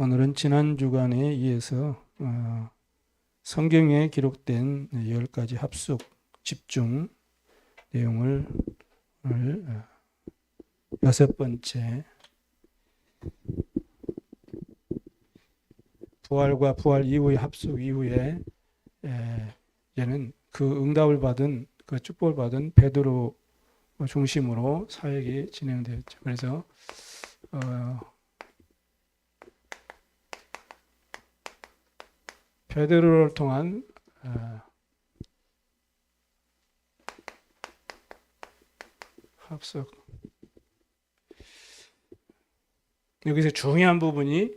오늘은 지난 주간에 이어서 성경에 기록된 10가지 합숙 집중 내용을 오늘 여섯 번째 부활과 부활 이후의 합숙 이후에 이제는 그 응답을 받은 그 축복을 받은 베드로 중심으로 사역이 진행되었죠. 그래서 베드로를 통한 합숙. 여기서 중요한 부분이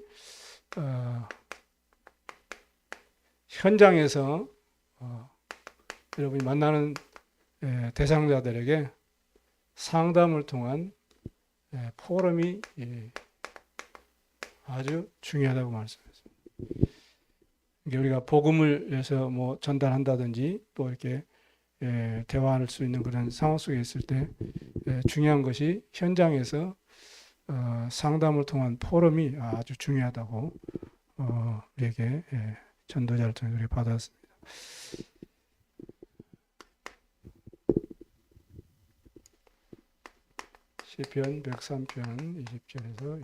현장에서 여러분이 만나는 대상자들에게 상담을 통한 포럼이 아주 중요하다고 말씀했습니다. 우리가 복음을 해서 뭐 전달한다든지 또 이렇게 대화할 수 있는 그런 상황 속에 있을 때 중요한 것이 현장에서 상담을 통한 포럼이 아주 중요하다고 우리에게 전도자를 통해 우리가 받았습니다. 시편 103편 20절에서 20절.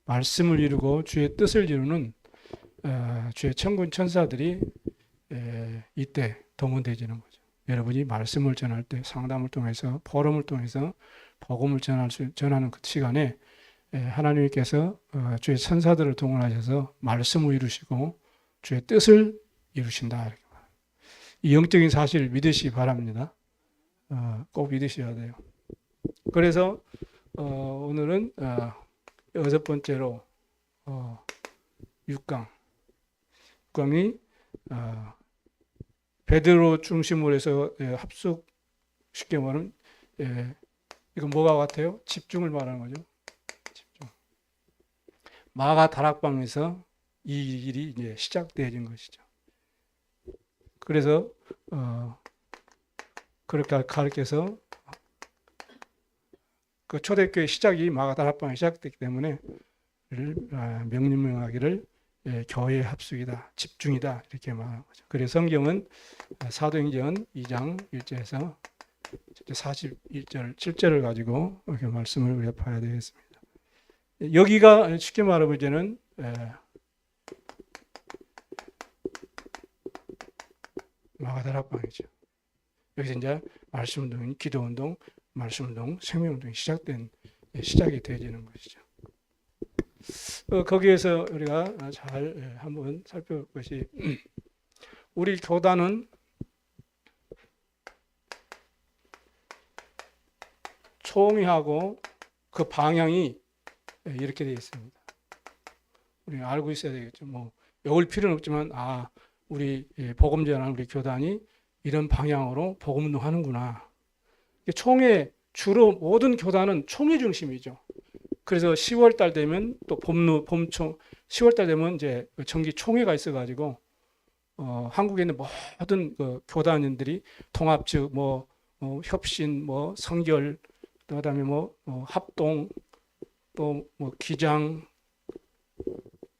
말씀을 이루고 주의 뜻을 이루는 주의 천군 천사들이 이때 동원되지는 거죠. 여러분이 말씀을 전할 때 상담을 통해서 포럼을 통해서 복음을 전하는 그 시간에 하나님께서 주의 천사들을 동원하셔서 말씀을 이루시고 주의 뜻을 이루신다. 이렇게 이 영적인 사실을 믿으시기 바랍니다. 꼭 믿으셔야 돼요. 그래서 오늘은 여섯 번째로 6강이 베드로 중심으로 해서 합숙, 쉽게 말하면 이건 뭐가 같아요? 집중을 말하는 거죠. 집중. 마가 다락방에서 이 일이 이제 시작되어진 것이죠. 그래서 그렇게 가르쳐서 그 초대교회 시작이 마가 다락방에 시작됐기 때문에 명령하기를 교회의 합숙이다, 집중이다 이렇게 말하는 거죠. 그래서 성경은 사도행전 2장 1절에서 41절, 7절을 가지고 이렇게 말씀을 우리가 봐야 되겠습니다. 여기가 쉽게 말하면 이제는 마가다락방이죠. 여기서 이제 말씀운동, 기도운동, 말씀운동, 생명운동이 시작이 되어지는 것이죠. 거기에서 우리가 잘 한번 살펴볼 것이 우리 교단은 총회하고 그 방향이 이렇게 되어 있습니다. 우리가 알고 있어야 되겠죠. 뭐 외울 필요는 없지만 우리 복음 전하는 우리 교단이 이런 방향으로 복음 운동하는구나. 총회 주로 모든 교단은 총회 중심이죠. 그래서 10월 달 되면 또 봄총 10월 달 되면 이제 정기 총회가 있어가지고 한국에 있는 모든 그 교단원들이 통합 즉 협신 성결 그다음에 합동 또 기장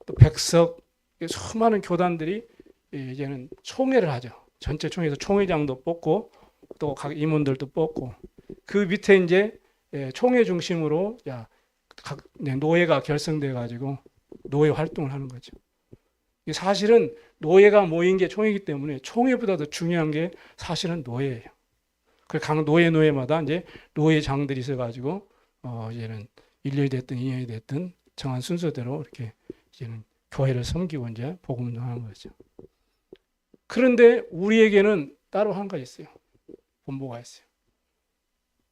또 백석 수많은 교단들이 이제는 총회를 하죠. 전체 총회에서 총회장도 뽑고 또 각 임원들도 뽑고 그 밑에 이제 총회 중심으로 각 노예가 결성돼 가지고 노예 활동을 하는 거죠. 사실은 노예가 모인 게 총회이기 때문에 총회보다 더 중요한 게 사실은 노예예요. 각 노예마다 이제 노예장들이 있어 가지고 이제는 1년이 됐든 2년이 됐든 정한 순서대로 이렇게 이제는 교회를 섬기고 이제 복음 운동하는 거죠. 그런데 우리에게는 따로 한 가지 있어요. 본부가 있어요.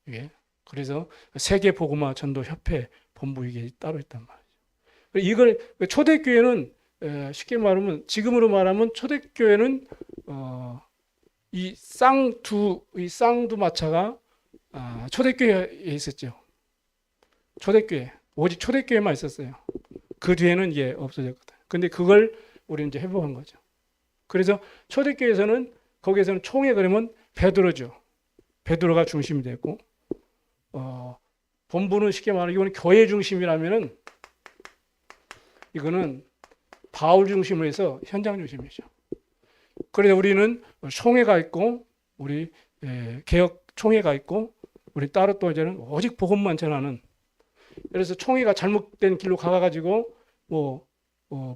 이게 그래서 세계 복음화 전도 협회 본부 이게 따로 있단 말이죠. 이걸 초대교회는 쉽게 말하면 지금으로 말하면 초대교회는 이 쌍두마차가 초대교회에 있었죠. 초대교회 오직 초대교회만 있었어요. 그 뒤에는 이제 없어졌거든. 근데 그걸 우리는 이제 회복한 거죠. 그래서 초대교회에서는 거기에서는 총회 그러면 베드로죠. 베드로가 중심이 됐고 본부는 쉽게 말하면 이거는 교회 중심이라면은 이거는 바울 중심으로 해서 현장 중심이죠. 그래서 우리는 총회가 있고 우리 개혁 총회가 있고 우리 따로 또 이제는 오직 복음만 전하는, 그래서 총회가 잘못된 길로 가가지고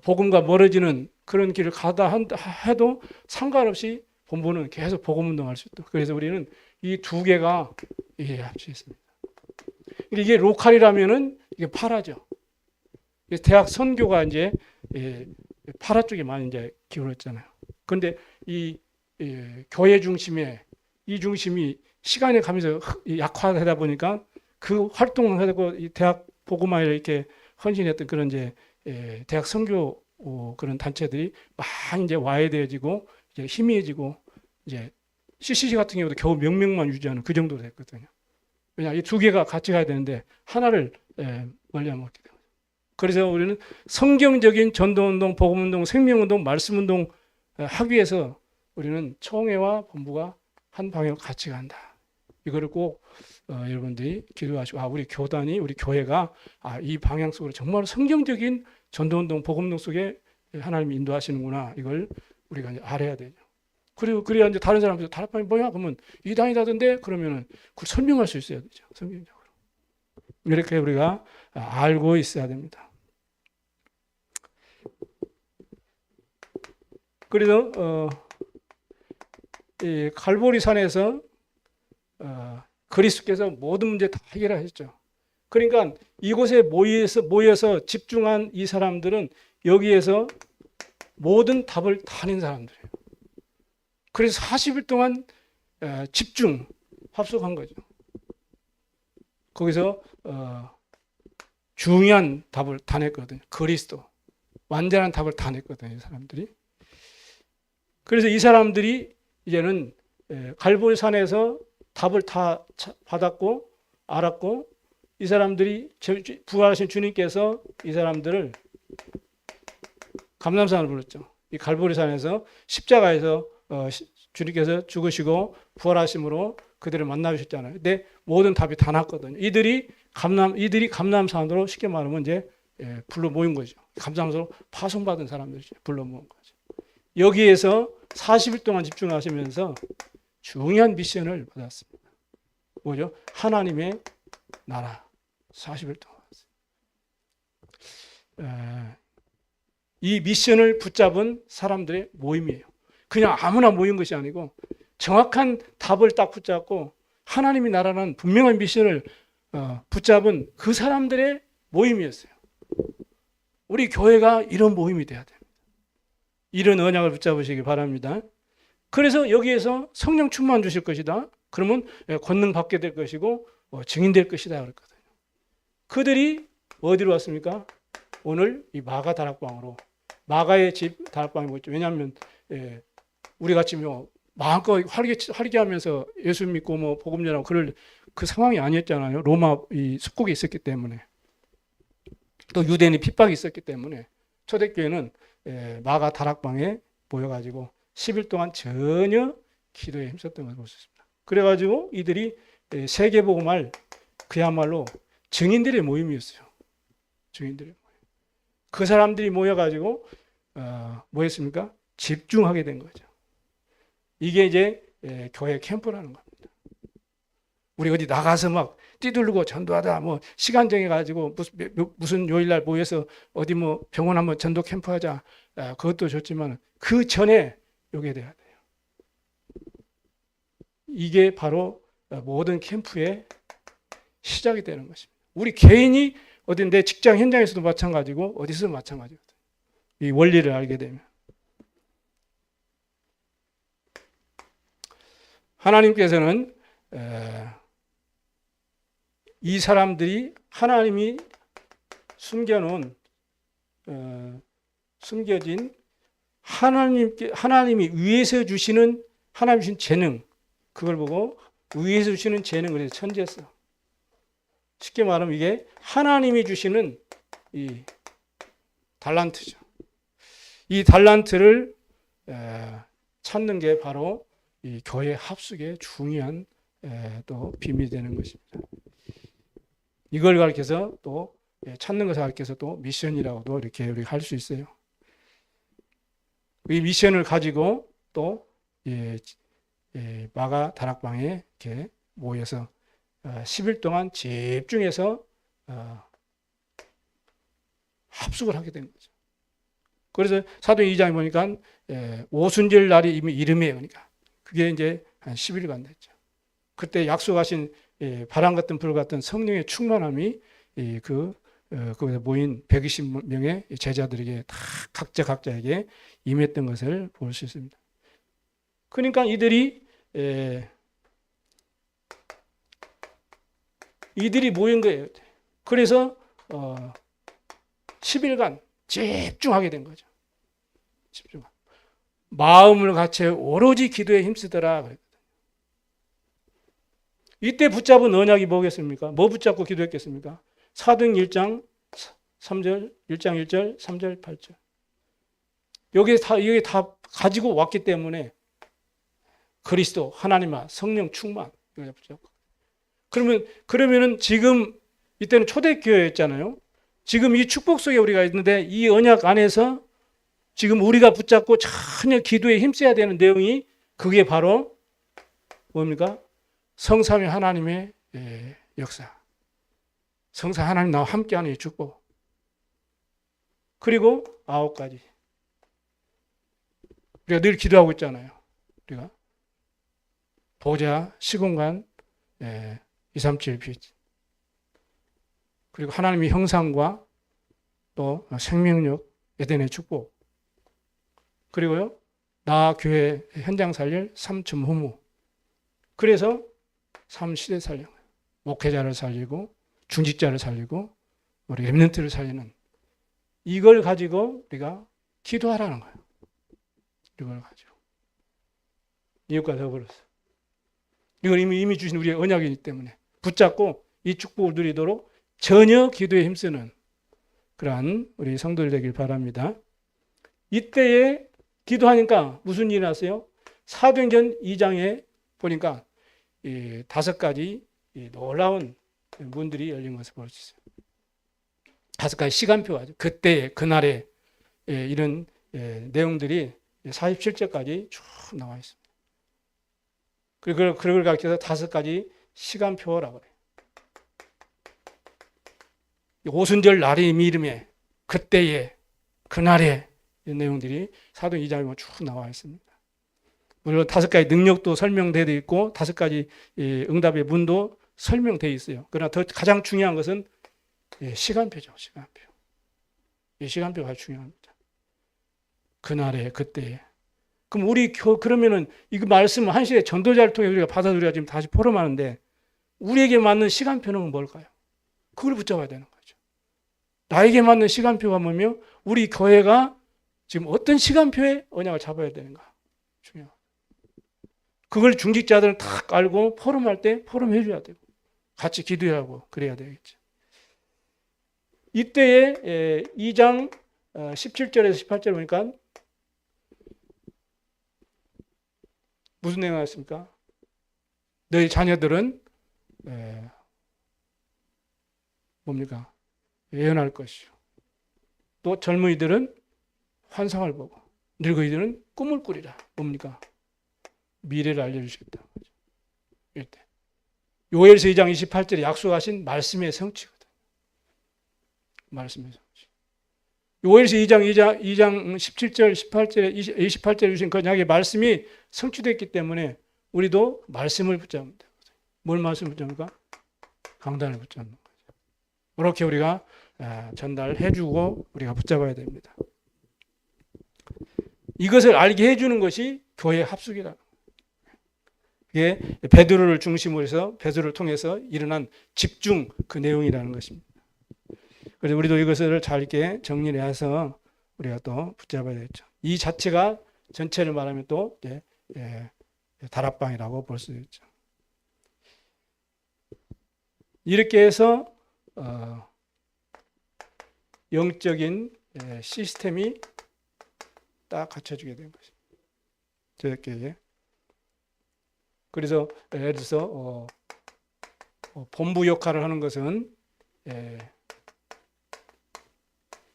복음과 멀어지는 그런 길을 가다 해도 상관없이 본부는 계속 복음 운동할 수 있다. 그래서 우리는 이 두 개가 이게 합치겠습니다. 이게 로컬이라면은 이게 파라죠. 대학 선교가 이제 파라 쪽에 많이 이제 기울었잖아요. 그런데 이 교회 중심의 이 중심이 시간이 가면서 약화되다 보니까 그 활동을 하고 이 대학 복음화에 이렇게 헌신했던 그런 이제 대학 선교 그런 단체들이 많이 이제 와해되어지고 이제 희미해지고 이제 CCC 같은 경우도 겨우 몇 명만 유지하는 그 정도 됐거든요. 왜냐 이 두 개가 같이 가야 되는데 하나를 멀리하면 어떻게 돼요? 그래서 우리는 성경적인 전도운동, 복음운동, 생명운동, 말씀운동 하기 위해서 우리는 총회와 본부가 한 방향으로 같이 간다. 이거를 꼭 여러분들이 기도하시고 우리 교단이 우리 교회가 이 방향 속으로 정말 성경적인 전도운동, 복음운동 속에 하나님이 인도하시는구나. 이걸 우리가 이제 알아야 되죠. 그리고 그래야 이제 다른 사람들 다락방이 뭐야? 그러면 이단이라던데 그러면은 그걸 설명할 수 있어야 되죠. 성경적으로. 이렇게 우리가 알고 있어야 됩니다. 그래서 이 갈보리 산에서 그리스도께서 모든 문제 다 해결하셨죠. 그러니까 이곳에 모여서 집중한 이 사람들은 여기에서 모든 답을 다 낸 사람들이에요. 그래서 40일 동안 집중 합숙한 거죠. 거기서 중요한 답을 다 냈거든요. 그리스도 완전한 답을 다 냈거든요. 이 사람들이. 그래서 이 사람들이 이제는 갈보리산에서 답을 다 받았고 알았고, 이 사람들이 부활하신 주님께서 이 사람들을 감람산을 불렀죠. 이 갈보리산에서 십자가에서 주님께서 죽으시고 부활하심으로 그들을 만나주셨잖아요. 근데 모든 답이 다 났거든요. 이들이 감람산으로 쉽게 말하면 이제 불러 모인 거죠. 감람산으로 파송받은 사람들이죠. 불러 모은 거죠. 여기에서 40일 동안 집중하시면서 중요한 미션을 받았습니다. 뭐죠? 하나님의 나라. 40일 동안. 이 미션을 붙잡은 사람들의 모임이에요. 그냥 아무나 모인 것이 아니고 정확한 답을 딱 붙잡고 하나님의 나라는 분명한 미션을 붙잡은 그 사람들의 모임이었어요. 우리 교회가 이런 모임이 돼야 됩니다. 이런 언약을 붙잡으시기 바랍니다. 그래서 여기에서 성령 충만 주실 것이다. 그러면 권능 받게 될 것이고 증인될 것이다 그랬거든요. 그들이 어디로 왔습니까? 오늘 이 마가 다락방으로. 마가의 집 다락방이 뭐죠? 왜냐하면 우리 같이 마음껏 활기 하면서 예수 믿고 복음 전하고 그 상황이 아니었잖아요. 로마 이 속국에 있었기 때문에, 또 유대인이 핍박이 있었기 때문에 초대교회는 마가 다락방에 모여가지고 10일 동안 전혀 기도에 힘썼던 것을 볼 수 있습니다. 그래가지고 이들이 세계복음할 그야말로 증인들의 모임이었어요. 증인들의 모임. 그 사람들이 모여가지고 뭐 했습니까? 집중하게 된 거죠. 이게 이제 교회 캠프라는 겁니다. 우리 어디 나가서 막 뛰들고 전도하다 시간 정해가지고 무슨 요일날 모여서 어디 병원 한번 전도 캠프 하자, 그것도 좋지만 그 전에 요게 돼야 돼요. 이게 바로 모든 캠프의 시작이 되는 것입니다. 우리 개인이 어디 내 직장 현장에서도 마찬가지고 어디서도 마찬가지거든요. 이 원리를 알게 되면. 하나님께서는 이 사람들이 하나님이 숨겨진 하나님이 위에서 주시는 하나님 주신 재능, 그걸 보고 위에서 주시는 재능, 그래서 천지했어. 쉽게 말하면 이게 하나님이 주시는 이 달란트죠. 이 달란트를 찾는 게 바로 이 교회 합숙의 중요한 또 비밀이 되는 것입니다. 이걸 가르쳐서 또 찾는 것을 가리켜서 또 미션이라고도 이렇게 우리가 할 수 있어요. 이 미션을 가지고 또 마가 다락방에 이렇게 모여서 10일 동안 집중해서 합숙을 하게 된 거죠. 그래서 사도행 2장에 보니까 오순절 날이 이미 이름이에요. 그러니까 그게 이제 한 10일간 됐죠. 그때 약속하신 바람 같은 불 같은 성령의 충만함이 거기에 모인 120명의 제자들에게 다 각자에게 임했던 것을 볼 수 있습니다. 그러니까 이들이 모인 거예요. 그래서 10일간 집중하게 된 거죠. 집중. 마음을 같이 오로지 기도에 힘쓰더라. 이때 붙잡은 언약이 뭐겠습니까? 뭐 붙잡고 기도했겠습니까? 사도행 1장 3절, 1장 1절, 3절, 8절. 여기 다 가지고 왔기 때문에 그리스도, 하나님과 성령 충만. 그러면은 지금 이때는 초대교회였잖아요. 지금 이 축복 속에 우리가 있는데 이 언약 안에서 지금 우리가 붙잡고 전혀 기도에 힘써야 되는 내용이 그게 바로 뭡니까? 성삼위 하나님의 역사. 성삼위 하나님 나와 함께하는 이 축복. 그리고 9가지. 우리가 늘 기도하고 있잖아요. 우리가 보좌, 시공간, 237 빛. 그리고 하나님의 형상과 또 생명력, 에덴의 축복. 그리고요, 나 교회 현장 살릴 삼층 후무. 그래서 3시대 살려. 목회자를 살리고, 중직자를 살리고, 우리 렘넌트를 살리는 이걸 가지고 우리가 기도하라는 거예요. 이걸 가지고. 이것과 더불어서. 이건 이미 주신 우리의 언약이기 때문에 붙잡고 이 축복을 누리도록 전혀 기도에 힘쓰는 그러한 우리 성도들 되길 바랍니다. 이때에 기도하니까 무슨 일이 났어요? 사도행전 2장에 보니까 5가지 놀라운 문들이 열린 것을 볼 수 있어요. 5가지 시간표가 그때에 그날에 이런 내용들이 47절까지 쭉 나와 있습니다. 그리고 그걸 가리켜서 5가지 시간표라고 해요. 오순절 날이 이름에 그때에 그날에 이 내용들이 사도행 2장에 보면 쭉 나와 있습니다. 물론 5가지 능력도 설명되어 있고 5가지 응답의 문도 설명되어 있어요. 그러나 더 가장 중요한 것은 시간표죠. 시간표. 이 시간표가 아주 중요합니다. 그날에 그때에. 그럼 그러면은 이 말씀 한 시대 전도자를 통해 우리가 받아들여야 지금 다시 포럼하는데 우리에게 맞는 시간표는 뭘까요? 그걸 붙잡아야 되는 거죠. 나에게 맞는 시간표가 뭐며 우리 교회가 지금 어떤 시간표에 언약을 잡아야 되는가 중요합니다. 그걸 중직자들은 다 알고 포럼할 때 포럼해 줘야 되고 같이 기도해야 하고 그래야 되겠죠. 이때에 2장 17절에서 18절 보니까 무슨 내용이 나왔습니까? 너희 자녀들은 뭡니까? 예언할 것이요. 또 젊은이들은 환상을 보고 늙은이들은 꿈을 꾸리라. 뭡니까? 미래를 알려주시겠다. 이때 요엘서 2장 28절에 약속하신 말씀의 성취거든. 말씀의 성취. 요엘서 2장 17절, 18절에 28절에 주신 그 언약의 말씀이 성취됐기 때문에 우리도 말씀을 붙잡으면 되거든요. 뭘 말씀을 붙잡습니까? 강단을 붙잡는 거죠. 그렇게 우리가 전달해주고 우리가 붙잡아야 됩니다. 이것을 알게 해주는 것이 교회 합숙이다. 이게 베드로를 중심으로 해서 베드로를 통해서 일어난 집중 그 내용이라는 것입니다. 그래서 우리도 이것을 잘 이렇게 정리를 해서 우리가 또 붙잡아야 되겠죠. 이 자체가 전체를 말하면 또 다락방이라고 볼 수 있죠. 이렇게 해서 영적인 시스템이 딱 갖춰지게 된 것입니다. 저렇게. 그래서 예를 들어서 본부 역할을 하는 것은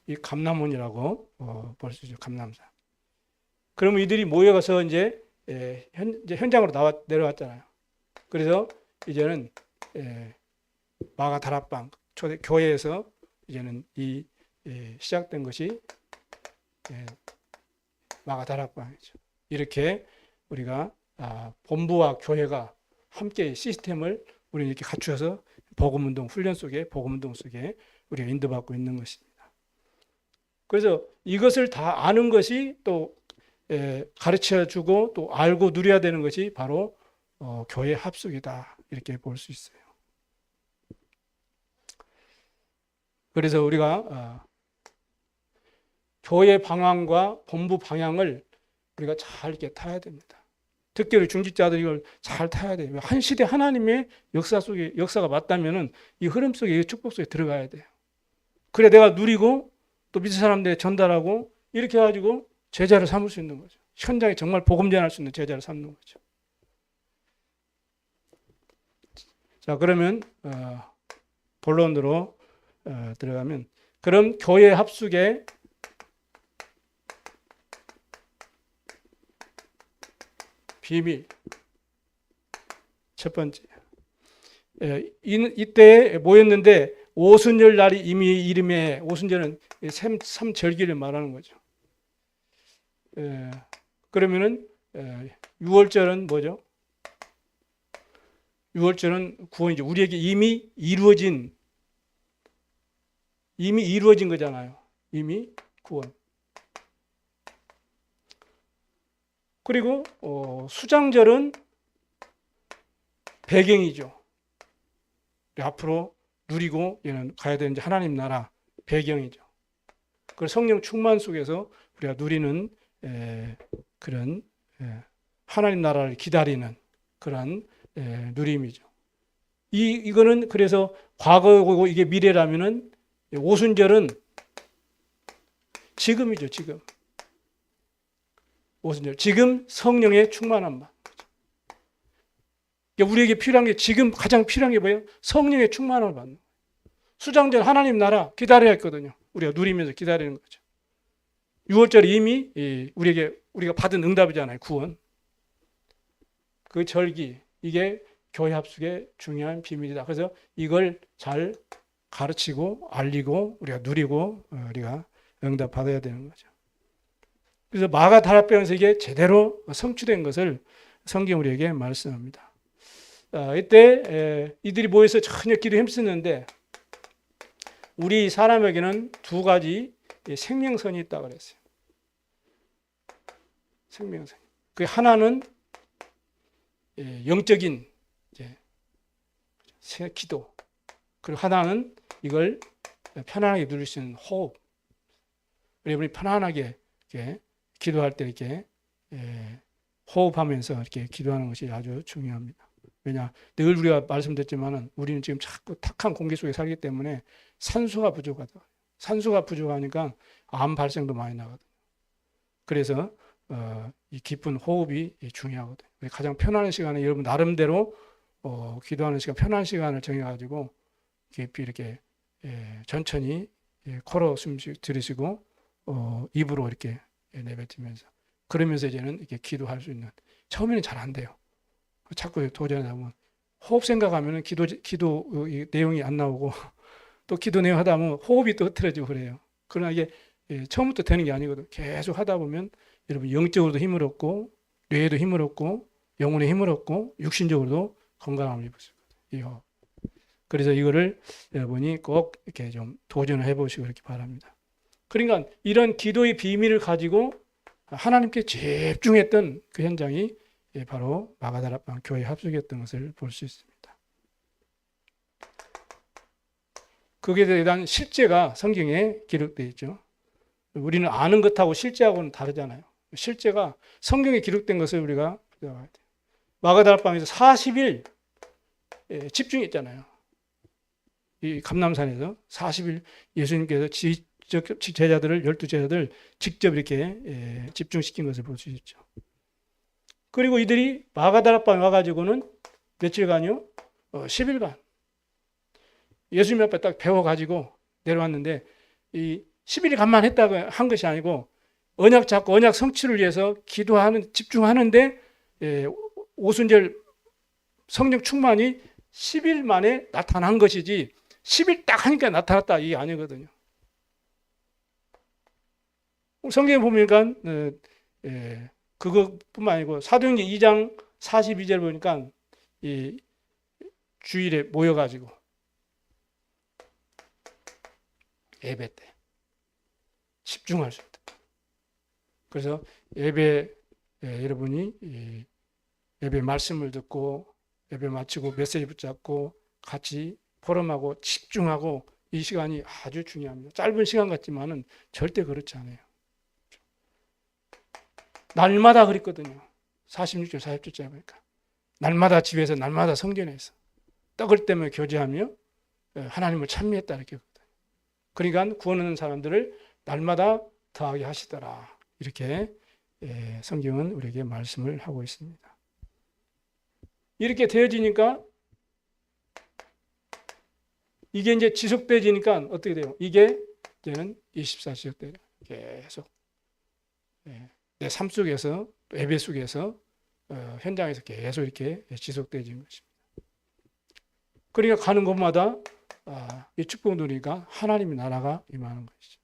이 감람원이라고 볼 수 있죠. 감람산. 그러면 이들이 모여가서 이제 현장으로 내려왔잖아요. 그래서 이제는 마가 다락방 초대 교회에서 이제는 이 시작된 것이 마가 다락방이죠. 이렇게 우리가 본부와 교회가 함께 시스템을 우리 이렇게 갖추어서 복음운동 훈련 속에 복음운동 속에 우리가 인도받고 있는 것입니다. 그래서 이것을 다 아는 것이 또 가르쳐주고 또 알고 누려야 되는 것이 바로 교회 합숙이다 이렇게 볼 수 있어요. 그래서 우리가 교회 방향과 본부 방향을 우리가 잘 이렇게 타야 됩니다. 특별히 중직자들이 이걸 잘 타야 돼요. 한 시대 하나님의 역사 속에 역사가 맞다면은 이 흐름 속에 이 축복 속에 들어가야 돼요. 그래 내가 누리고 또 믿을 사람들에 전달하고 이렇게 해가지고 제자를 삼을 수 있는 거죠. 현장에 정말 복음 전할 수 있는 제자를 삼는 거죠. 자 그러면 본론으로 들어가면 그럼 교회 합숙의 비밀 첫 번째 이때 모였는데 오순절 날이 이미 이름에 오순절은 삼절기를 말하는 거죠. 그러면은 6월절은 뭐죠? 6월절은 구원이죠. 우리에게 이미 이루어진 거잖아요. 이미 구원. 그리고 수장절은 배경이죠. 앞으로 누리고 얘는 가야 되는 하나님 나라 배경이죠. 그 성령 충만 속에서 우리가 누리는 그런 하나님 나라를 기다리는 그런 누림이죠. 이거는 그래서 과거고 이게 미래라면은 오순절은 지금이죠. 지금. 오순절. 지금 성령의 충만한 것. 우리에게 필요한 게 지금 가장 필요한 게 뭐예요? 성령의 충만함을 받는 거예요. 수장절 하나님 나라 기다려야 했거든요. 우리가 누리면서 기다리는 거죠. 6월절이 이미 우리가 받은 응답이잖아요. 구원. 그 절기 이게 교회 합숙의 중요한 비밀이다. 그래서 이걸 잘 가르치고 알리고 우리가 누리고 우리가 응답 받아야 되는 거죠. 그래서 마가 다락방에서 이게 제대로 성취된 것을 성경 우리에게 말씀합니다. 이때 이들이 모여서 전혀 기도 힘쓰는데 우리 사람에게는 두 가지 생명선이 있다고 그랬어요. 생명선. 그 하나는 영적인 기도. 그리고 하나는 이걸 편안하게 누릴 수 있는 호흡. 여러분이 편안하게 이렇게 기도할 때 이렇게 호흡하면서 이렇게 기도하는 것이 아주 중요합니다. 왜냐, 늘 우리가 말씀드렸지만은 우리는 지금 자꾸 탁한 공기 속에 살기 때문에 산소가 부족하다. 산소가 부족하니까 암 발생도 많이 나거든요. 그래서 이 깊은 호흡이 중요하거든요. 가장 편안한 시간에 여러분 나름대로 기도하는 시간, 편안한 시간을 정해가지고 깊이 이렇게 천천히 코로 숨 들이쉬고 입으로 이렇게 내뱉으면서 그러면서 이제는 이렇게 기도할 수 있는. 처음에는 잘 안 돼요. 자꾸 도전하면 호흡 생각하면 기도 내용이 안 나오고 또 기도 내용 하다 보면 호흡이 또 흐트러지고 그래요. 그러나 이게 처음부터 되는 게 아니거든. 계속 하다 보면 여러분 영적으로도 힘을 얻고 뇌에도 힘을 얻고 영혼에 힘을 얻고 육신적으로도 건강함을 입을 수 있거든요. 그래서 이거를 여러분이 꼭 이렇게 좀 도전을 해보시고 이렇게 바랍니다. 그러니까 이런 기도의 비밀을 가지고 하나님께 집중했던 그 현장이 바로 마가다락방 교회 합숙이었던 것을 볼 수 있습니다. 거기에 대한 실제가 성경에 기록되어 있죠. 우리는 아는 것하고 실제하고는 다르잖아요. 실제가 성경에 기록된 것을 우리가 배워야 돼요. 마가다락방에서 40일 집중했잖아요. 이 감람산에서 40일 예수님께서 제자들을 12제자들 직접 이렇게 집중시킨 것을 볼 수 있죠. 그리고 이들이 마가다락방에 와가지고는 며칠간요? 10일간 예수님 앞에 딱 배워가지고 내려왔는데 이 11일 감만했다고 한 것이 아니고 언약 잡고 언약 성취를 위해서 기도하는 집중하는데 오순절 성령 충만이 10일 만에 나타난 것이지 10일 딱 하니까 나타났다 이게 아니거든요. 성경에 보니까 그것뿐만 아니고 사도행전 2장 42절 보니까 이 주일에 모여가지고 예배 때 집중할 수 있다. 그래서 예배 여러분이 예배 말씀을 듣고 예배 마치고 메시지 붙잡고 같이 포럼하고 집중하고 이 시간이 아주 중요합니다. 짧은 시간 같지만은 절대 그렇지 않아요. 날마다 그랬거든요. 46절 40절째 보니까 날마다 집에서 날마다 성전에서 떡을 떼며 교제하며 하나님을 찬미했다 이렇게 했거든요. 그러니까 구원 얻는 사람들을 날마다 더하게 하시더라 이렇게 성경은 우리에게 말씀을 하고 있습니다. 이렇게 되어지니까 이게 이제 지속되지니까 어떻게 돼요? 이게 이제는 24시간 때 계속 내 삶 속에서 예배 속에서 현장에서 계속 이렇게 지속되어지는 것입니다. 그러니까 가는 곳마다 이 축복 누리니까 하나님의 나라가 임하는 것이죠.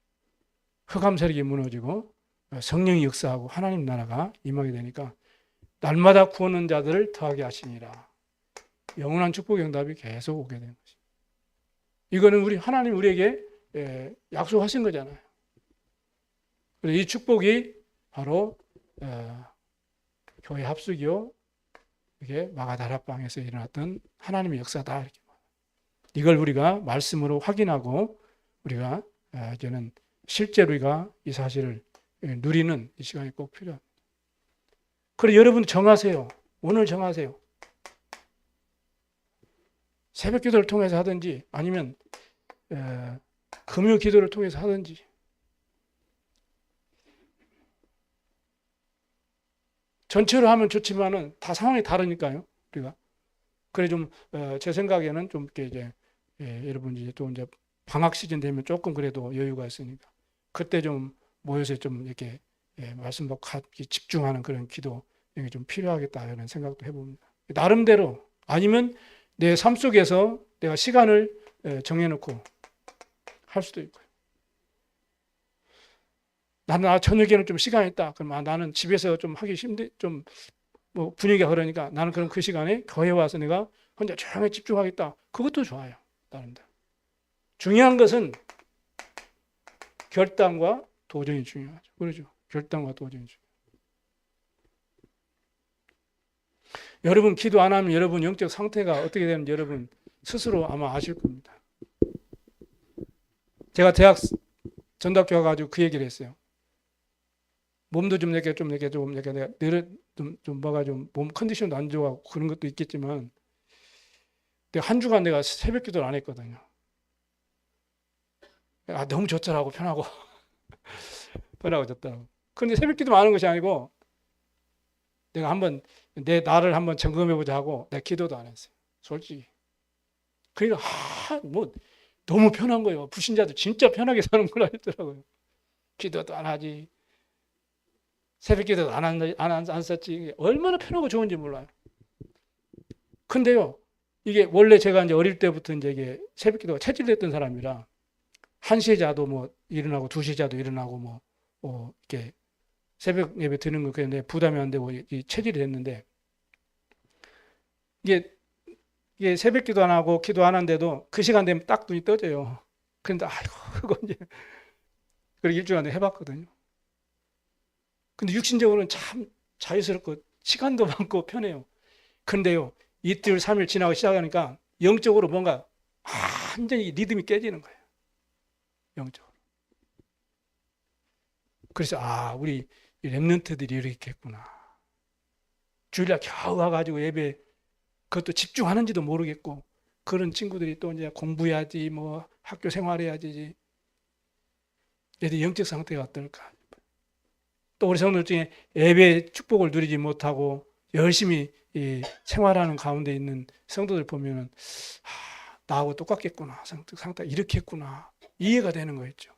흑암 세력이 무너지고 성령이 역사하고 하나님 나라가 임하게 되니까 날마다 구원한 자들을 더하게 하시니라. 영원한 축복의 응답이 계속 오게 되는 것입니다. 이거는 하나님 우리에게 약속하신 거잖아요. 그래서 이 축복이 바로 교회 합숙이요, 이게 마가다락방에서 일어났던 하나님의 역사다. 이렇게. 이걸 우리가 말씀으로 확인하고 우리가 이제는 실제로 우리가 이 사실을 누리는 이 시간이 꼭 필요합니다. 그래 여러분 정하세요. 오늘 정하세요. 새벽 기도를 통해서 하든지 아니면 금요 기도를 통해서 하든지 전체로 하면 좋지만은 다 상황이 다르니까요. 우리가 그래 좀 제 생각에는 좀 이렇게 이제 여러분 이제 또 이제 방학 시즌 되면 조금 그래도 여유가 있으니까 그때 좀 모여서 좀 이렇게 말씀 받고 집중하는 그런 기도 이게 좀 필요하겠다 이런 생각도 해봅니다. 나름대로 아니면 내 삶 속에서 내가 시간을 정해놓고 할 수도 있고요. 나는 저녁에는 좀 시간이 있다. 그럼 나는 집에서 좀 하기 좀 뭐 분위기가 그러니까 나는 그럼 그 시간에 교회 와서 내가 혼자 조용히 집중하겠다. 그것도 좋아요. 나름대로. 중요한 것은 결단과 도전이 중요하죠. 그렇죠? 결단과 도전이 중요해요. 여러분 기도 안 하면 여러분 영적 상태가 어떻게 되는지 여러분 스스로 아마 아실 겁니다. 제가 대학 전도학교 가가지고 그 얘기를 했어요. 몸도 좀 내가 뭐가 좀 몸 컨디션도 안 좋아 그런 것도 있겠지만 내가 한 주간 내가 새벽 기도를 안 했거든요. 너무 좋더라고 편하고 편하고 좋더라고. 그런데 새벽 기도만 하는 것이 아니고 내가 한번 내 나를 한번 점검해 보자 하고 내가 기도도 안 했어요. 솔직히. 그러니까 뭐 너무 편한 거예요. 불신자들 진짜 편하게 사는 걸 알더라고요. 기도도 안 하지. 새벽 기도도 안 썼지. 얼마나 편하고 좋은지 몰라요. 근데요, 이게 원래 제가 이제 어릴 때부터 이제 이게 새벽 기도가 체질됐던 사람이라 1시에 자도 뭐 일어나고 2시에 자도 일어나고 이렇게 새벽 예배 드는 거 그냥 부담이 안 되고 이 체질이 됐는데 이게 새벽 기도 안 하고 기도 안 한데도 그 시간 되면 딱 눈이 떠져요. 그런데 아이고 그거 이제 그렇게 일주일 안에 해봤거든요. 근데 육신적으로는 참 자유스럽고 시간도 많고 편해요. 근데요 이틀 3일 지나고 시작하니까 영적으로 뭔가 완전히 리듬이 깨지는 거예요. 영적으로. 그래서 우리 렘넌트들이 이렇게 했구나. 주일날 겨우 와가지고 예배 그것도 집중하는지도 모르겠고 그런 친구들이 또 이제 공부해야지 뭐 학교 생활해야지 얘들 영적 상태가 어떨까. 또 우리 성도들 중에 예배 축복을 누리지 못하고 열심히 생활하는 가운데 있는 성도들 보면은 나하고 똑같겠구나. 상태가 이렇게 했구나. 이해가 되는 거였죠.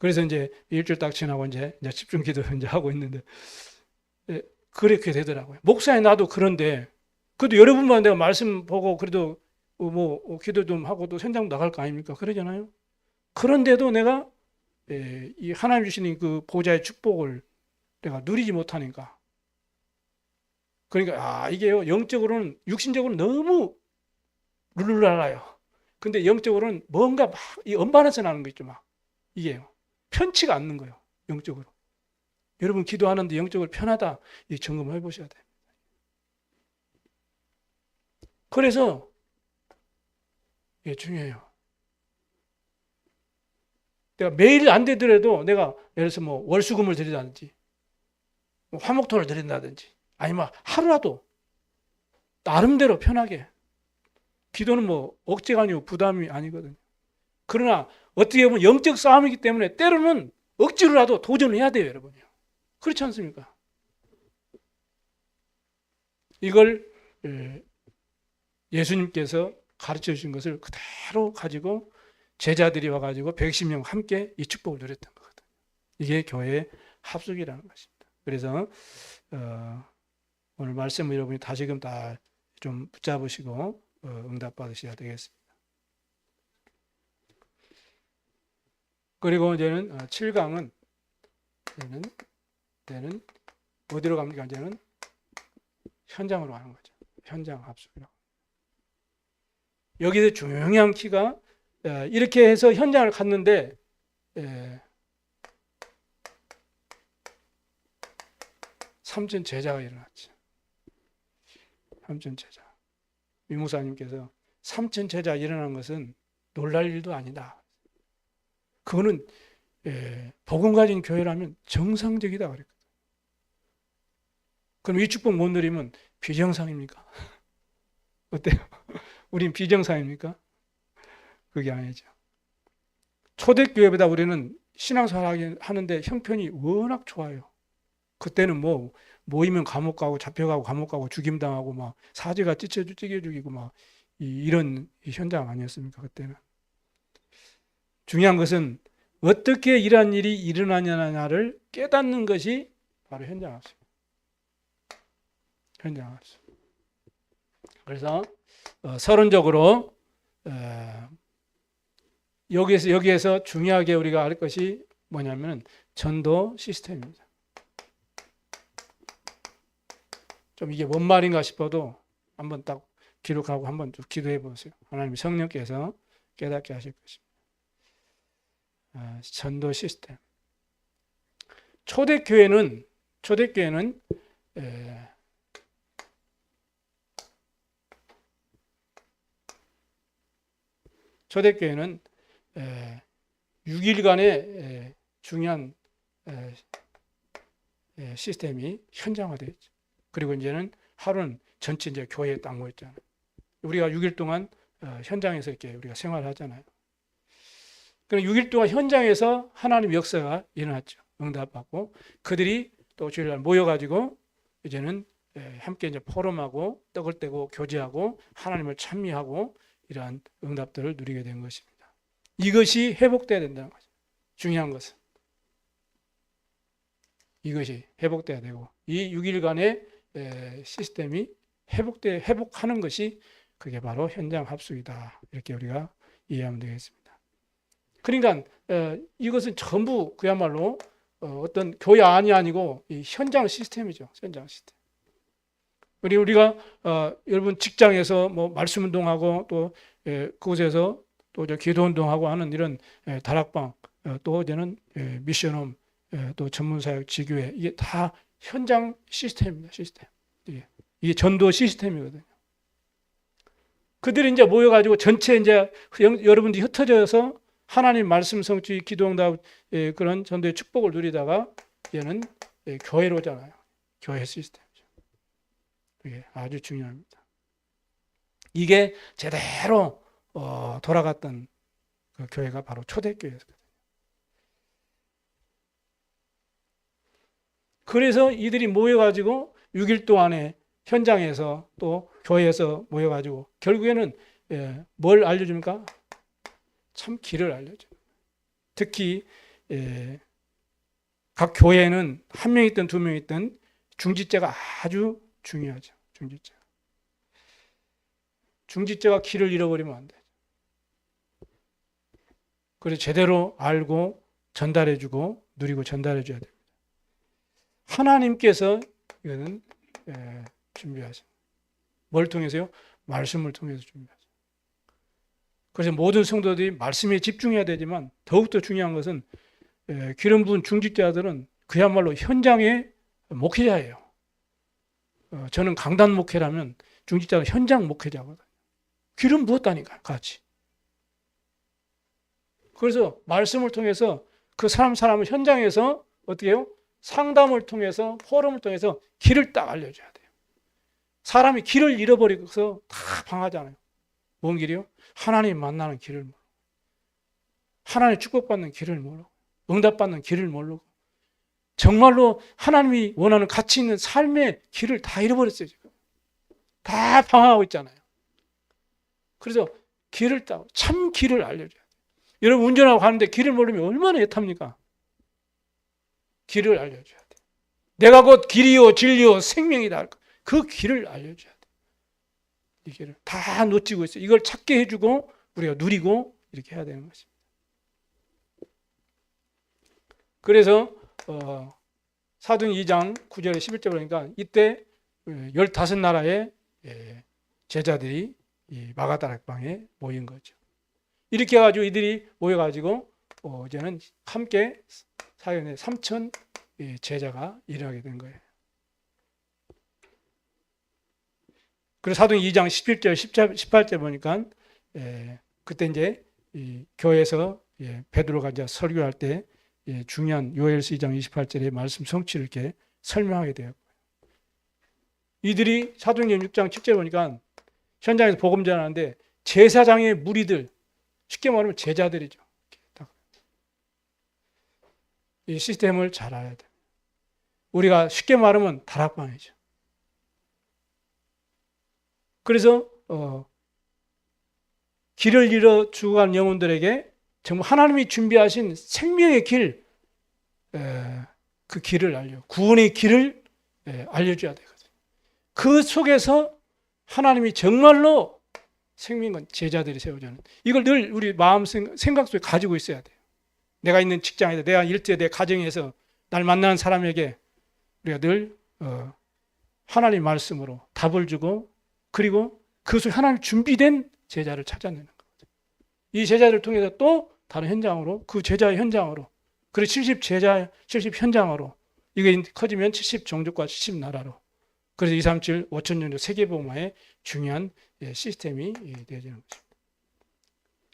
그래서 이제 일주일 딱 지나고 이제 집중기도 이제 하고 있는데, 예, 그렇게 되더라고요. 목사님 나도 그런데 그래도 여러분만 내가 말씀 보고 그래도 뭐 기도 좀 하고 또 현장 나갈 거 아닙니까? 그러잖아요. 그런데도 내가 이 하나님 주시는 그 보좌의 축복을 내가 누리지 못하니까, 그러니까 이게요, 영적으로는, 육신적으로는 너무 룰루랄라요. 근데 영적으로는 뭔가 막 이 언밸런스 나는 거 있죠. 막 이게요, 편치가 않는 거예요, 영적으로. 여러분 기도하는데 영적으로 편하다, 이 점검해 보셔야 돼요. 그래서 이게 중요해요. 내가 매일 안 되더라도 내가 예를 들어서 뭐 월수금을 드린다든지 뭐 화목토를 드린다든지 아니면 하루라도 나름대로 편하게, 기도는 뭐 억제가 아니고 부담이 아니거든요. 그러나 어떻게 보면 영적 싸움이기 때문에 때로는 억지로라도 도전을 해야 돼요, 여러분요. 그렇지 않습니까? 이걸 예수님께서 가르쳐 주신 것을 그대로 가지고 제자들이 와가지고 110명 함께 이 축복을 누렸던 거거든요. 이게 교회의 합숙이라는 것입니다. 그래서 오늘 말씀을 여러분이 다시금 다 좀 붙잡으시고 응답 받으셔야 되겠습니다. 그리고 이제는 7강은 이제는 어디로 갑니까? 이제는 현장으로 가는 거죠. 현장 합숙이라고. 여기서 중요한 키가 이렇게 해서 현장을 갔는데 삼천 제자가 일어났죠. 삼천 제자. 위 목사님께서 삼천 제자 일어난 것은 놀랄 일도 아니다. 그거는 복음 가진 교회라면 정상적이다 그랬거든요. 그럼 이 축복 못 누리면 비정상입니까? 어때요? 우린 비정상입니까? 그게 아니죠. 초대교회보다 우리는 신앙생활 하는데 형편이 워낙 좋아요. 그때는 뭐 모이면 감옥 가고 잡혀가고 감옥 가고 죽임당하고 막 사제가 찢겨 죽이고 막 이런 현장 아니었습니까? 그때는. 중요한 것은 어떻게 이러한 일이 일어나냐를 깨닫는 것이 바로 현장 학습. 현장 학습. 그래서 서론적으로 여기에서 중요하게 우리가 알 것이 뭐냐면 전도 시스템입니다. 좀 이게 뭔 말인가 싶어도 한번 딱 기록하고 한번 좀 기도해 보세요. 하나님 성령께서 깨닫게 하실 것입니다. 전도 시스템. 초대교회는 초대교회는 6일간의 중요한 시스템이 현장화되어 있죠. 그리고 이제는 하루는 전체 이제 교회에 딱 모였잖아요. 우리가 6일 동안 현장에서 이렇게 우리가 생활하잖아요. 그럼 6일 동안 현장에서 하나님 역사가 일어났죠. 응답받고 그들이 또 주일날 모여가지고 이제는 함께 이제 포럼하고 떡을 떼고 교제하고 하나님을 찬미하고 이러한 응답들을 누리게 된 것입니다. 이것이 회복돼야 된다는 거죠. 중요한 것은 이것이 회복돼야 되고 이 6일간의 시스템이 회복하는 것이 그게 바로 현장 합숙이다. 이렇게 우리가 이해하면 되겠습니다. 그러니까 이것은 전부 그야말로 어떤 교회 안이 아니고 이 현장 시스템이죠. 현장 시스템. 우리가 여러분 직장에서 뭐 말씀 운동하고 또 그곳에서 또 기도 운동하고 하는 이런 다락방 또 이제는 미션홈 또 전문사역 지교회 이게 다 현장 시스템입니다. 시스템. 이게 전도 시스템이거든요. 그들이 이제 모여가지고 전체 이제 여러분들이 흩어져서 하나님 말씀 성취 기도응답 그런 전도의 축복을 누리다가 얘는 교회로 오잖아요. 교회 시스템이죠. 이게 아주 중요합니다. 이게 제대로 돌아갔던 그 교회가 바로 초대교회였거든요. 그래서 이들이 모여가지고 6일 동안에 현장에서 또 교회에서 모여가지고 결국에는 뭘 알려줍니까? 참 길을 알려줘요. 특히 각 교회에는 한 명 있든 두 명 있든 중직자가 아주 중요하죠. 중직자가 길을 잃어버리면 안 돼. 그래서 제대로 알고 전달해주고 누리고 전달해줘야 됩니다. 하나님께서 이거는 준비하세요. 뭘 통해서요? 말씀을 통해서 준비하세요. 그래서 모든 성도들이 말씀에 집중해야 되지만 더욱더 중요한 것은 기름 부은 중직자들은 그야말로 현장의 목회자예요. 저는 강단 목회라면 중직자가 현장 목회자거든요. 기름 부었다니까 같이. 그래서 말씀을 통해서 그 사람을 현장에서 어떻게 해요? 상담을 통해서 포럼을 통해서 길을 딱 알려줘야 돼요. 사람이 길을 잃어버리고서 다 방하잖아요. 뭔 길이요? 하나님 만나는 길을 모르고, 하나님 축복받는 길을 모르고, 응답받는 길을 모르고, 정말로 하나님이 원하는 가치 있는 삶의 길을 다 잃어버렸어요. 지금 다 방황하고 있잖아요. 그래서 길을 따고 참 길을 알려줘야 돼요. 여러분 운전하고 가는데 길을 모르면 얼마나 애탑니까? 길을 알려줘야 돼요. 내가 곧 길이요 진리요 생명이다. 그 길을 알려줘야 돼요. 이 길을 다 놓치고 있어요. 이걸 찾게 해주고 우리가 누리고 이렇게 해야 되는 것입니다. 그래서 사도행 2장 9절에 11절 보니까 이때 15나라의 제자들이 이 마가다락방에 모인 거죠. 이렇게 해가지고 이들이 모여가지고 이제는 함께 사역에 3천 제자가 일어나게 된 거예요. 그리고 사도행 2장 11절, 18절 보니까 그때 이제 이 교회에서 베드로가 이제 설교할 때 중요한 요엘서 2장 28절의 말씀 성취를 이렇게 설명하게 되었고요. 이들이 사도행전 6장 7절 보니까 현장에서 복음 전하는데 제사장의 무리들, 쉽게 말하면 제자들이죠. 이 시스템을 잘 알아야 돼요. 우리가 쉽게 말하면 다락방이죠. 그래서 길을 잃어 죽어간 영혼들에게 정말 하나님이 준비하신 생명의 길, 그 길을 구원의 길을 알려줘야 되거든요. 그 속에서 하나님이 정말로 생명은 제자들이 세워주는 이걸 늘 우리 마음 생각 속에 가지고 있어야 돼요. 내가 있는 직장에서, 내가 일터에, 내 가정에서 날 만나는 사람에게 우리가 늘 하나님 말씀으로 답을 주고 그리고 그 속에 하나님 준비된 제자를 찾아내는 거죠. 이 제자를 통해서 또 다른 현장으로 그 제자의 현장으로 그리고 70 현장으로 이게 커지면 70 종족과 70 나라로 그래서 237 5천년 세계복음화의 중요한 시스템이 되어지는 것입니다.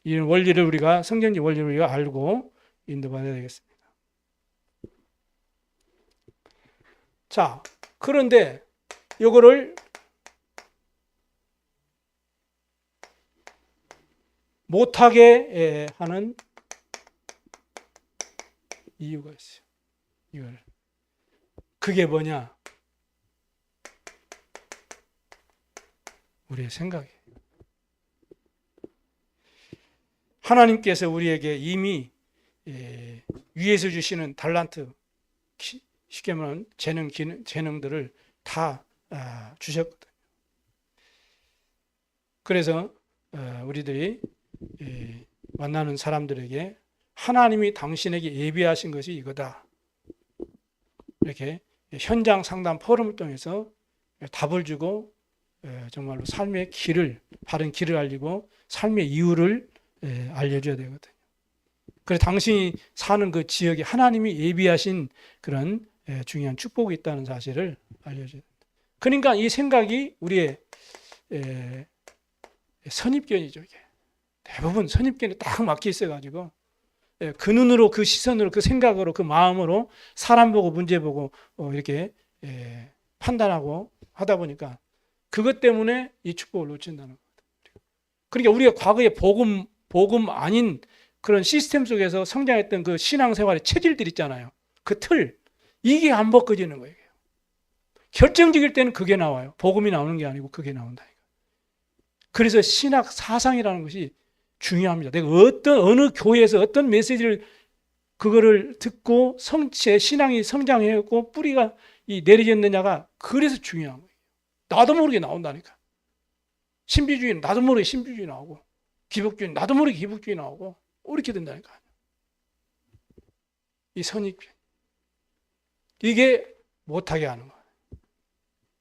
이 원리를 우리가 성경적 원리를 우리가 알고 인도받아야 되겠습니다. 자, 그런데 이거를 못하게 하는 이유가 있어요. 그게 뭐냐? 우리의 생각이에요. 하나님께서 우리에게 이미 위에서 주시는 달란트, 쉽게 말하면 재능들을 다 주셨거든요. 그래서 우리들이 만나는 사람들에게 하나님이 당신에게 예비하신 것이 이거다. 이렇게 현장 상담 포럼을 통해서 답을 주고 정말로 삶의 길을, 바른 길을 알리고 삶의 이유를 알려줘야 되거든요. 그래서 당신이 사는 그 지역에 하나님이 예비하신 그런 중요한 축복이 있다는 사실을 알려줘야 됩니다. 그러니까 이 생각이 우리의 선입견이죠. 이게 대부분 선입견에 딱 막혀 있어가지고 그 눈으로, 그 시선으로, 그 생각으로, 그 마음으로 사람 보고 문제 보고 이렇게 판단하고 하다 보니까 그것 때문에 이 축복을 놓친다는 거거든요. 그러니까 우리가 과거에 복음 아닌 그런 시스템 속에서 성장했던 그 신앙생활의 체질들 있잖아요. 그 틀, 이게 안 벗겨지는 거예요. 결정적일 때는 그게 나와요. 복음이 나오는 게 아니고 그게 나온다. 그래서 신학 사상이라는 것이 중요합니다. 내가 어느 교회에서 어떤 메시지를 그거를 듣고 신앙이 성장해고 뿌리가 내려졌느냐가 그래서 중요한 거예요. 나도 모르게 나온다니까. 신비주의는 나도 모르게 신비주의 나오고, 기복주의는 나도 모르게 기복주의 나오고, 이렇게 된다니까. 이 선입견. 이게 못하게 하는 거예요.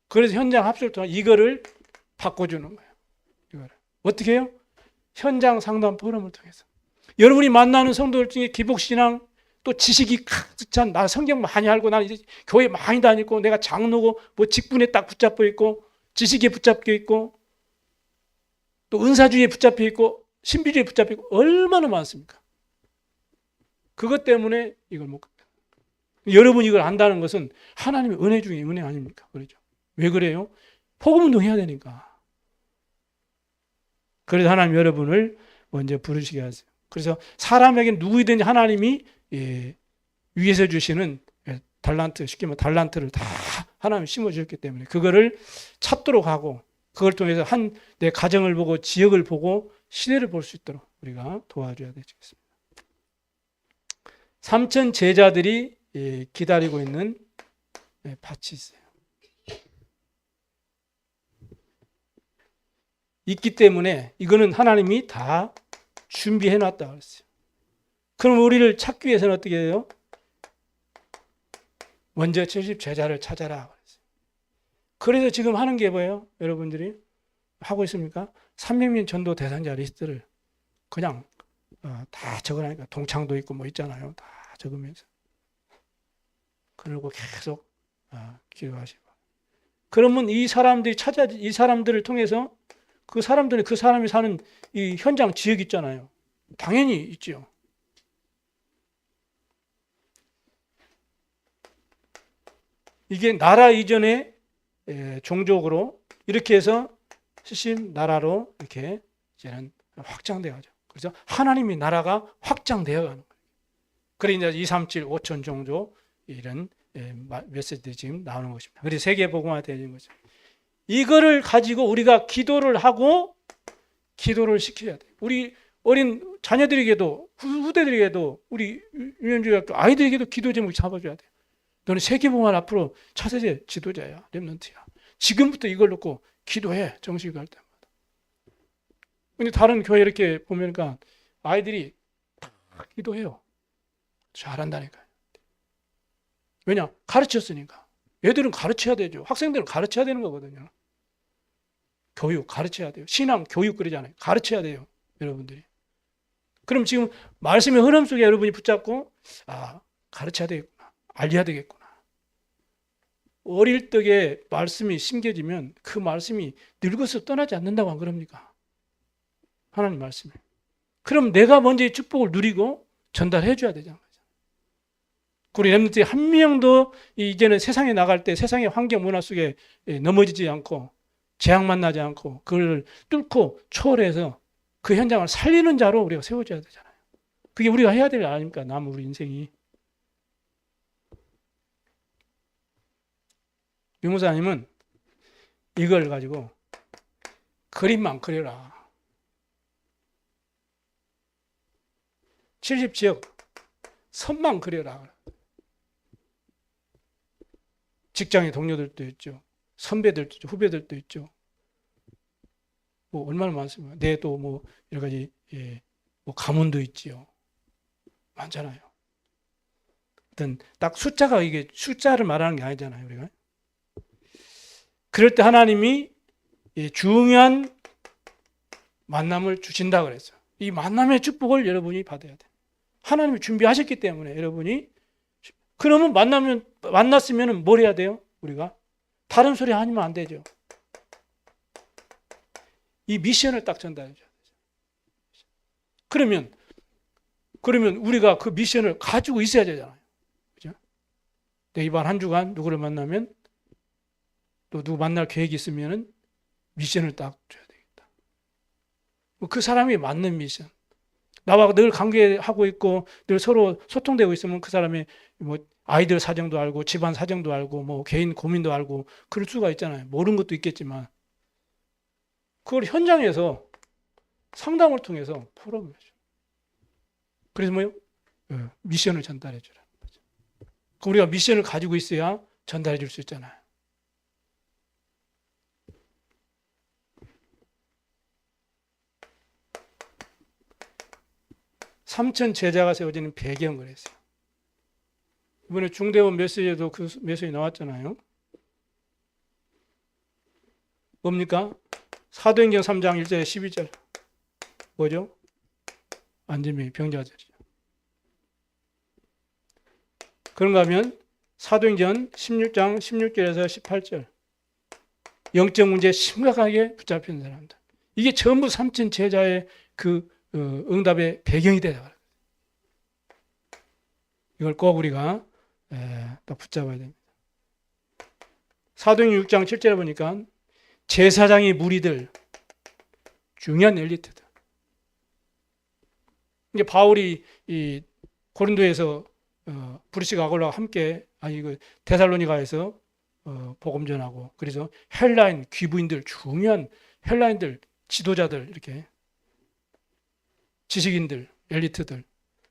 그래서 현장 합수를 통해 이거를 바꿔주는 거예요. 이거를. 어떻게 해요? 현장 상담 포럼을 통해서. 여러분이 만나는 성도들 중에 기복신앙, 또 지식이 가득 찬, 나 성경 많이 알고, 나 이제 교회 많이 다니고, 내가 장로고, 뭐 직분에 딱 붙잡혀 있고, 지식에 붙잡혀 있고, 또 은사주의에 붙잡혀 있고, 신비주의에 붙잡혀 있고, 얼마나 많습니까? 그것 때문에 이걸 못. 여러분이 이걸 안다는 것은 하나님의 은혜 중에 은혜 아닙니까? 그렇죠? 왜 그래요? 복음운동 해야 되니까. 그래서 하나님 여러분을 먼저 부르시게 하세요. 그래서 사람에게 누구든지 하나님이 위에서 주시는 달란트, 쉽게 말하면 달란트를 다 하나님 심어주셨기 때문에 그거를 찾도록 하고, 그걸 통해서 내 가정을 보고 지역을 보고 시대를 볼 수 있도록 우리가 도와줘야 되겠습니다. 3천 제자들이 기다리고 있는 밭이 있어요. 있기 때문에 이거는 하나님이 다 준비해 놨다 그랬어요. 그럼 우리를 찾기 위해서는 어떻게 해요? 먼저 70 제자를 찾아라 그랬어요. 그래서 지금 하는 게 뭐예요? 여러분들이 하고 있습니까? 300명 전도 대상자 리스트를 그냥 다 적으라니까. 동창도 있고 뭐 있잖아요. 다 적으면서. 그러고 계속 기도하시고. 그러면 이 사람들을 통해서 그 사람이 사는 이 현장 지역 있잖아요. 당연히 있죠. 이게 나라 이전의 종족으로 이렇게 해서 시심 나라로 이렇게 이제는 확장되어 가죠. 그래서 하나님의 나라가 확장되어 가는 거예요. 그래 이제 237, 5천 종족 이런 메시지들이 지금 나오는 것입니다. 그래서 세계 복음화 되는 거죠. 이거를 가지고 우리가 기도를 하고 기도를 시켜야 돼요. 우리 어린 자녀들에게도 후대들에게도 우리 유년주의학교 아이들에게도 기도 제목 잡아줘야 돼요. 너는 세계복음화 앞으로 차세대 지도자야, 렘넌트야. 지금부터 이걸 놓고 기도해, 정식 갈 때마다. 근데 다른 교회 이렇게 보니까 아이들이 다 기도해요. 잘한다니까요. 왜냐? 가르쳤으니까. 얘들은 가르쳐야 되죠. 학생들은 가르쳐야 되는 거거든요. 교육 가르쳐야 돼요. 신앙 교육 그러잖아요. 가르쳐야 돼요. 여러분들이. 그럼 지금 말씀의 흐름 속에 여러분이 붙잡고 가르쳐야 되겠구나. 알려야 되겠구나. 어릴 적에 말씀이 심겨지면 그 말씀이 늙어서 떠나지 않는다고 안 그럽니까? 하나님 말씀이. 그럼 내가 먼저 이 축복을 누리고 전달해 줘야 되잖아요. 우리 렘넌트 한 명도 이제는 세상에 나갈 때 세상의 환경 문화 속에 넘어지지 않고 재앙 만나지 않고 그걸 뚫고 초월해서 그 현장을 살리는 자로 우리가 세워져야 되잖아요. 그게 우리가 해야 될 일 아닙니까? 남은 우리 인생이. 유무사님은 이걸 가지고 그림만 그려라. 70지역 선만 그려라. 직장의 동료들도 있죠. 선배들도 있죠. 후배들도 있죠. 뭐 얼마나 많습니까? 또 뭐 여러 가지 뭐 가문도 있지요. 많잖아요. 어떤 딱 숫자가 이게 숫자를 말하는 게 아니잖아요, 우리가. 그럴 때 하나님이 중요한 만남을 주신다 그랬어요. 이 만남의 축복을 여러분이 받아야 돼. 하나님이 준비하셨기 때문에 여러분이 그러면 만났으면 뭘 해야 돼요? 우리가 다른 소리 하면 안 되죠. 이 미션을 딱 전달해 줘야 되죠. 그러면 우리가 그 미션을 가지고 있어야 되잖아요. 그죠? 이번 한 주간 누구를 만나면 또 누구 만날 계획이 있으면은 미션을 딱 줘야 되겠다. 그 사람이 맞는 미션. 나와 늘 관계하고 있고 늘 서로 소통되고 있으면 그 사람의 뭐 아이들 사정도 알고 집안 사정도 알고 뭐 개인 고민도 알고 그럴 수가 있잖아요. 모르는 것도 있겠지만 그걸 현장에서 상담을 통해서 풀어보죠. 그래서 뭐요? 미션을 전달해 주라는 거죠. 그럼 우리가 미션을 가지고 있어야 전달해 줄 수 있잖아요. 삼천 제자가 세워지는 배경을 했어요. 이번에 중대본 메시지에도 그 메시지 나왔잖아요. 뭡니까? 사도행전 3장 1절에 12절. 뭐죠? 안진뱅이 병자절이죠. 그런가 하면 사도행전 16장 16절에서 18절. 영적 문제에 심각하게 붙잡힌 사람들. 이게 전부 삼천 제자의 그 응답의 배경이 되다. 이걸 꼭 우리가 또 붙잡아야 됩니다. 사도행전 6장 7절에 보니까 제사장의 무리들, 중요한 엘리트들. 이게 바울이 이 고린도에서 브리스가 아골라와 함께 데살로니가에서 복음 전하고, 그래서 헬라인 귀부인들, 중요한 헬라인들, 지도자들, 이렇게 지식인들, 엘리트들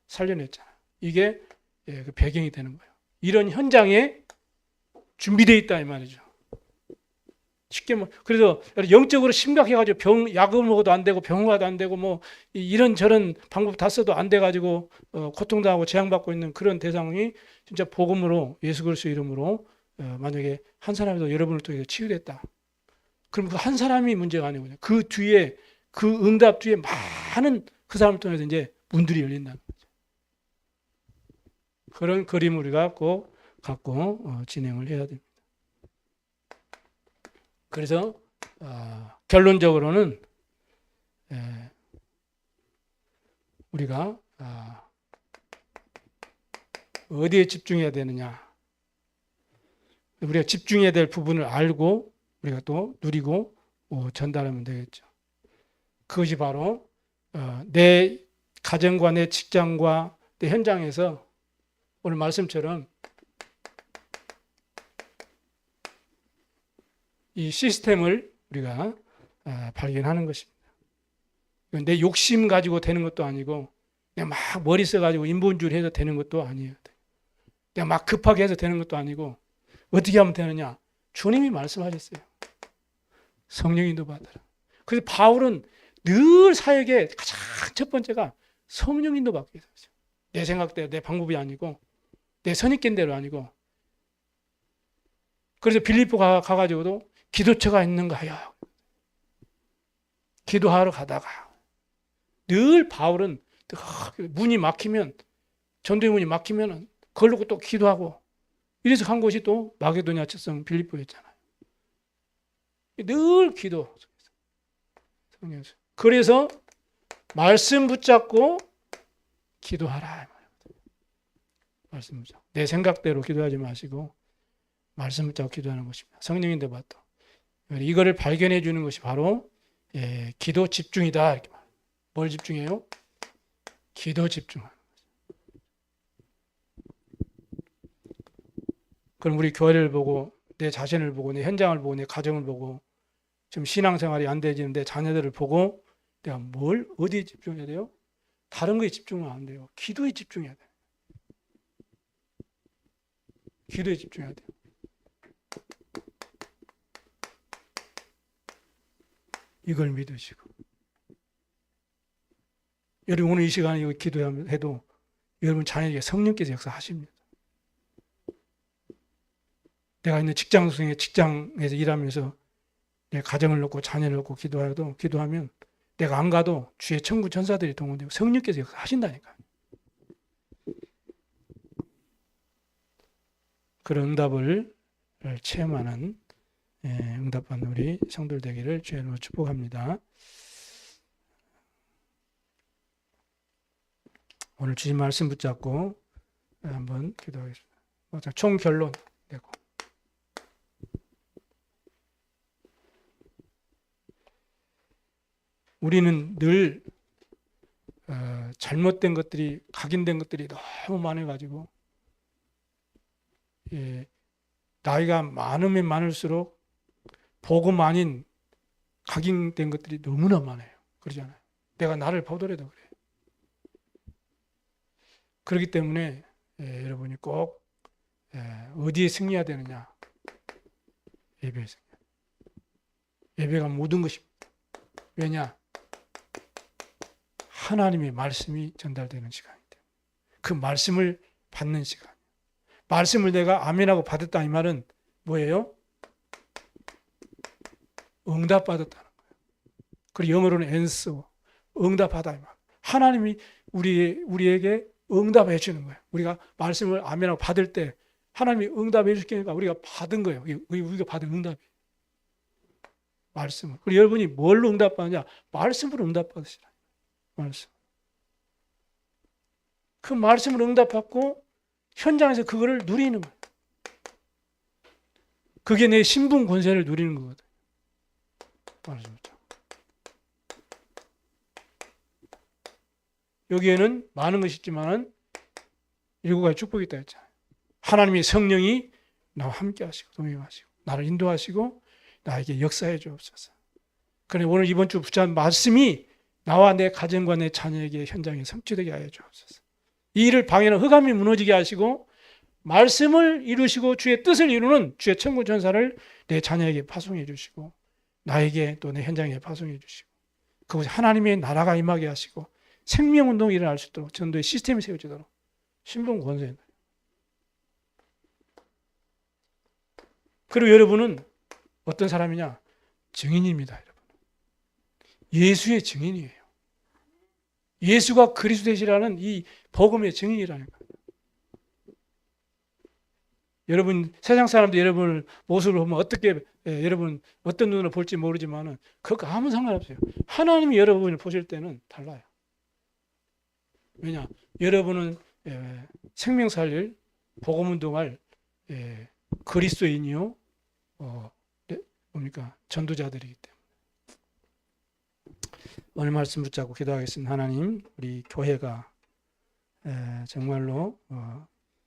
살려냈잖아요. 이게 그 배경이 되는 거예요. 이런 현장에 준비되어 있다 이 말이죠. 쉽게 그래서 영적으로 심각해가지고 약을 먹어도 안 되고 병원 가도 안 되고 뭐 이런 저런 방법 다 써도 안 돼가지고 고통당하고 재앙받고 있는 그런 대상이 진짜 복음으로, 예수 그리스도 이름으로 만약에 한 사람이라도 여러분을 통해서 치유됐다. 그럼 그 한 사람이 문제가 아니거든요. 그 뒤에, 그 응답 뒤에 많은 그 사람을 통해서 이제 문들이 열린다는 거죠. 그런 그림을 우리가 꼭 갖고 진행을 해야 됩니다. 그래서 결론적으로는 우리가 어디에 집중해야 되느냐. 우리가 집중해야 될 부분을 알고 우리가 또 누리고 전달하면 되겠죠. 그것이 바로 내 가정과 내 직장과 내 현장에서 오늘 말씀처럼 이 시스템을 우리가 발견하는 것입니다. 내 욕심 가지고 되는 것도 아니고, 내가 막 머리 써가지고 인본주의를 해서 되는 것도 아니에요. 내가 막 급하게 해서 되는 것도 아니고, 어떻게 하면 되느냐? 주님이 말씀하셨어요. 성령인도 받아라. 그래서 바울은 늘 사역의 가장 첫 번째가 성령인도 받기 위해서죠. 내 생각대로, 내 방법이 아니고, 내 선입견대로 아니고. 그래서 빌립보 가가지고도 기도처가 있는가요? 기도하러 가다가 늘 바울은 문이 막히면, 전도의 문이 막히면 걸르고 또 기도하고, 이래서 간 곳이 또 마게도냐 척성 빌립보였잖아요. 늘 기도. 그래서 말씀 붙잡고 기도하라. 말씀 붙잡고. 내 생각대로 기도하지 마시고 말씀 붙잡고 기도하는 것입니다. 성령인데 봐도 이거를 발견해 주는 것이 바로 기도 집중이다. 이렇게 말해요. 뭘 집중해요? 기도 집중하는 거죠. 그럼 우리 교회를 보고, 내 자신을 보고, 내 현장을 보고, 내 가정을 보고, 지금 신앙생활이 안 되지는 내 자녀들을 보고 내가 어디에 집중해야 돼요? 다른 거에 집중은 안 돼요. 기도에 집중해야 돼요. 기도에 집중해야 돼요. 이걸 믿으시고. 여러분 오늘 이 시간에 이거 기도해도 여러분 자녀에게 성령께서 역사하십니다. 내가 있는 직장에서 일하면서 내 가정을 놓고 자녀를 놓고 기도하면 내가 안 가도 주의 천군 천사들이 동원되고 성령께서 역사하신다니까요. 그런 응답을 체험하는 응답받는 우리 성도들 되기를 주의 이름으로 축복합니다. 오늘 주신 말씀 붙잡고 한번 기도하겠습니다. 총 결론 내고. 우리는 늘 잘못된 것들이, 각인된 것들이 너무 많아가지고 나이가 많으면 많을수록 복음 아닌 각인된 것들이 너무나 많아요. 그러잖아요. 내가 나를 보더라도 그래. 그렇기 때문에 여러분이 꼭 어디에 승리해야 되느냐? 예배에 승리. 예배가 모든 것입니다. 왜냐? 하나님의 말씀이 전달되는 시간이기 때문에. 그 말씀을 받는 시간. 말씀을 내가 아멘하고 받았다 이 말은 뭐예요? 응답받았다는 거예요. 그리고 영어로는 answer, 응답하다 이 말. 하나님이 우리에게 응답해 주는 거예요. 우리가 말씀을 아멘하고 받을 때 하나님이 응답해 주시니까 우리가 받은 거예요. 우리가 받은 응답이. 말씀을. 그리고 여러분이 뭘로 응답받느냐? 말씀으로 응답받으시라. 말씀. 그 말씀을 응답받고 현장에서 그거를 누리는 거예요. 그게 내 신분 권세를 누리는 거거든. 말씀이죠. 여기에는 많은 것이 있지만 7가지 축복이 있다 했잖아요. 하나님의 성령이 나와 함께 하시고 동행하시고 나를 인도하시고 나에게 역사해 주옵소서. 그래 오늘 이번 주 붙잡은 말씀이 나와 내 가정과 내 자녀에게 현장에 성취되게 하여 주옵소서. 이 일을 방해하는 흑암이 무너지게 하시고 말씀을 이루시고 주의 뜻을 이루는 주의 천군 전사를 내 자녀에게 파송해 주시고 나에게 또 내 현장에 파송해 주시고 그것이 하나님의 나라가 임하게 하시고 생명운동이 일어날 수 있도록 전도의 시스템이 세워지도록 신분 권세. 그리고 여러분은 어떤 사람이냐? 증인입니다. 여러분. 예수의 증인이에요. 예수가 그리스도 되시라는 이 복음의 증인이라는 거예요. 여러분 세상 사람들이 여러분을 모습을 보면 어떻게 여러분 어떤 눈으로 볼지 모르지만은 그거 아무 상관없어요. 하나님이 여러분을 보실 때는 달라요. 왜냐? 여러분은 생명 살릴 복음 운동할 그리스도인이요 뭡니까? 전도자들이기 때문에. 오늘 말씀 붙잡고 기도하겠습니다. 하나님, 우리 교회가 정말로